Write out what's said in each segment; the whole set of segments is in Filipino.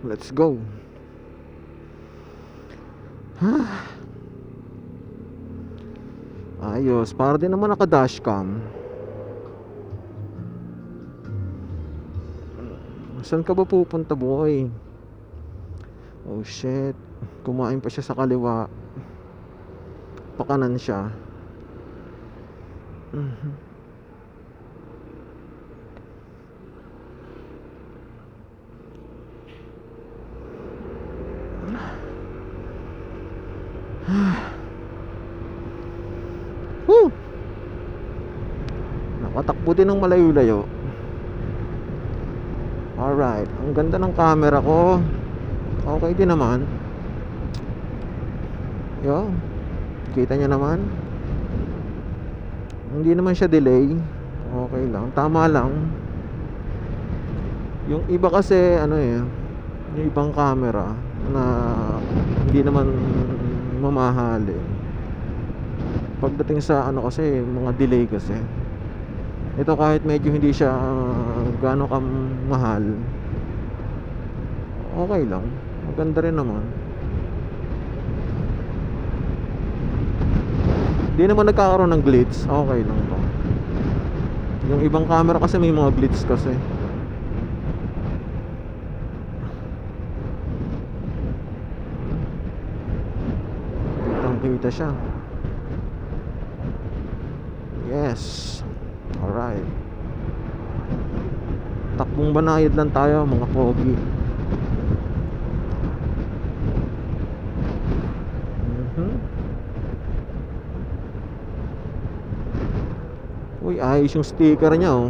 Let's go. Ayos, para din naman naka dashcam. Saan ka ba pupunta, boy? Oh shit. Kumain pa siya sa kaliwa. Pakanan siya. Woo! Nakatakbo din ng malayo-layo. Alright, ang ganda ng camera ko. Okay din naman. Yo, kita niya naman. Hindi naman siya delay. Okay lang, tama lang. Yung iba kasi ano yung ibang camera na hindi naman mamahal pagdating sa ano kasi mga delay kasi. Ito kahit medyo hindi siya gaano kamahal, okay lang, maganda rin naman. Hindi naman nagkakaroon ng glitch, okay lang to. Yung ibang camera kasi may mga glitch kasi. Kitang-kita siya. Yes. Alright. Takbong banayad lang tayo mga pogi. Uy, ayos yung sticker niya oh.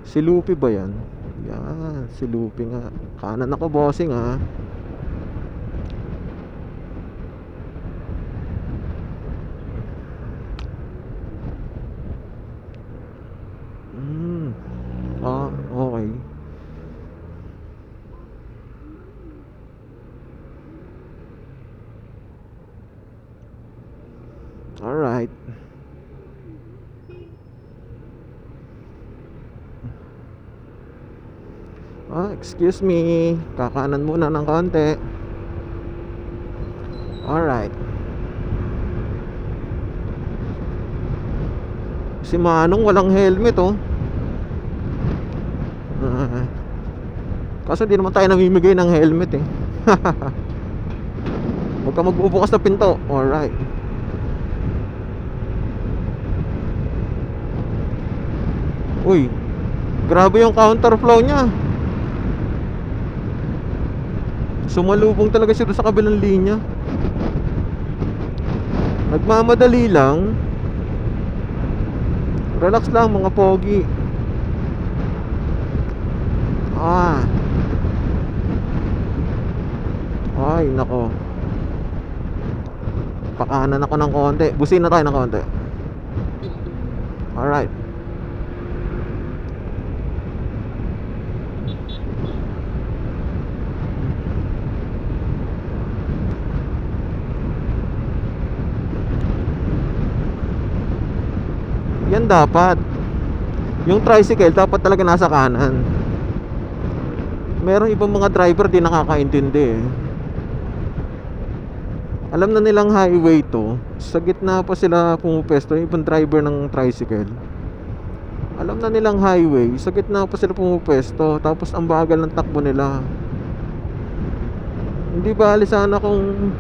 Si Luffy ba yan? Yan, si Luffy nga. Kanan ako bossing ah. Okay. Alright. Excuse me. Kakanan muna ng konti. Alright. Si Manong walang helmet oh. Kaso di naman tayo namimigay ng helmet eh. Huwag ka magbubukas na pinto. Alright. Uy, grabe yung counterflow niya. Sumalubong talaga siya sa kabilang linya. Nagmamadali lang. Relax lang mga pogi. Ay nako. Pakanan ako ng konti. Busin na tayo ng konti. Alright. Yan dapat. Yung tricycle dapat talaga nasa kanan. Meron ibang mga driver di nakakaintindi eh. Alam na nilang highway to. Sa gitna pa sila pumupesto. Yung ibang driver ng tricycle, alam na nilang highway. Sa gitna pa sila pumupesto. Tapos ang bagal ng takbo nila. Hindi bali sana kung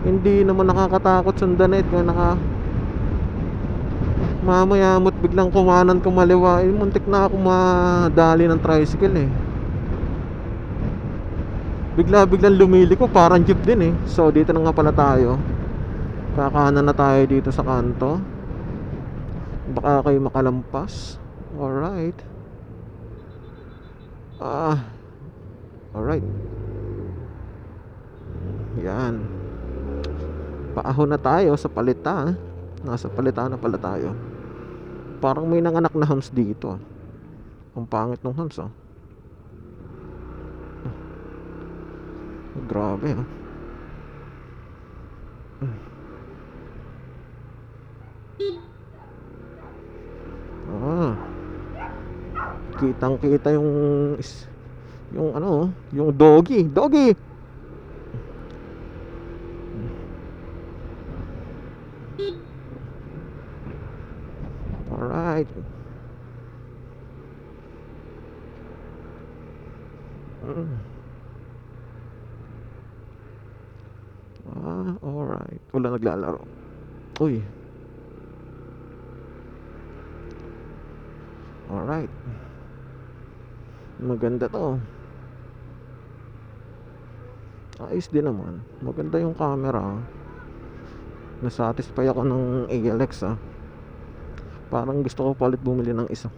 hindi naman nakakatakot sundan kung mamayamot biglang kumanan kumaliwa muntik na ako madali ng tricycle eh. Biglang lumiliko parang jeep din eh. So dito na nga pala tayo. Kakanan na tayo dito sa kanto. Baka kayo makalampas. Alright. Alright. Yan. Paahon na tayo sa palita. Nasa palita na pala tayo. Parang may nanganak na hams dito. Ang pangit ng hams oh. Grabe kitang kita yung Yung ano, yung doggy. Doggy! Alright. Mm. Alright. Wala naglalaro. Uy. Alright. Maganda to. Ayos din naman. Maganda yung camera. Nasatisfy ako ng ALX ah. Parang gusto ko palit bumili ng isang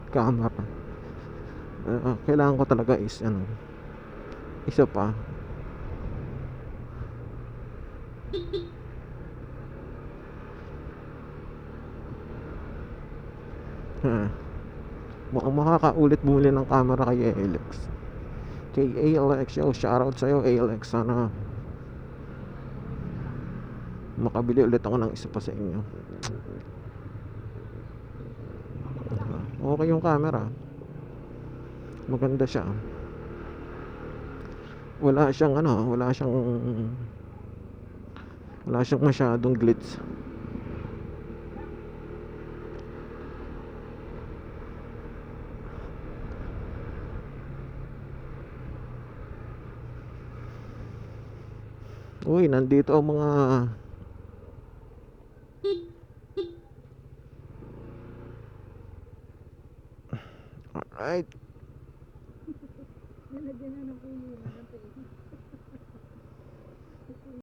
camera. Kailangan ko talaga is ano, isa pa. Ha. Mukhang makakaulit bumili ng camera kay ALX. Kay ALX, yo, shoutout sa'yo ALX. Sana makabili ulit ako ng isa pa sa inyo. Okay yung camera. Maganda siya. Wala siyang masyadong glitz. Uy, nandito ang mga alright. Nalagyan na ng ulo.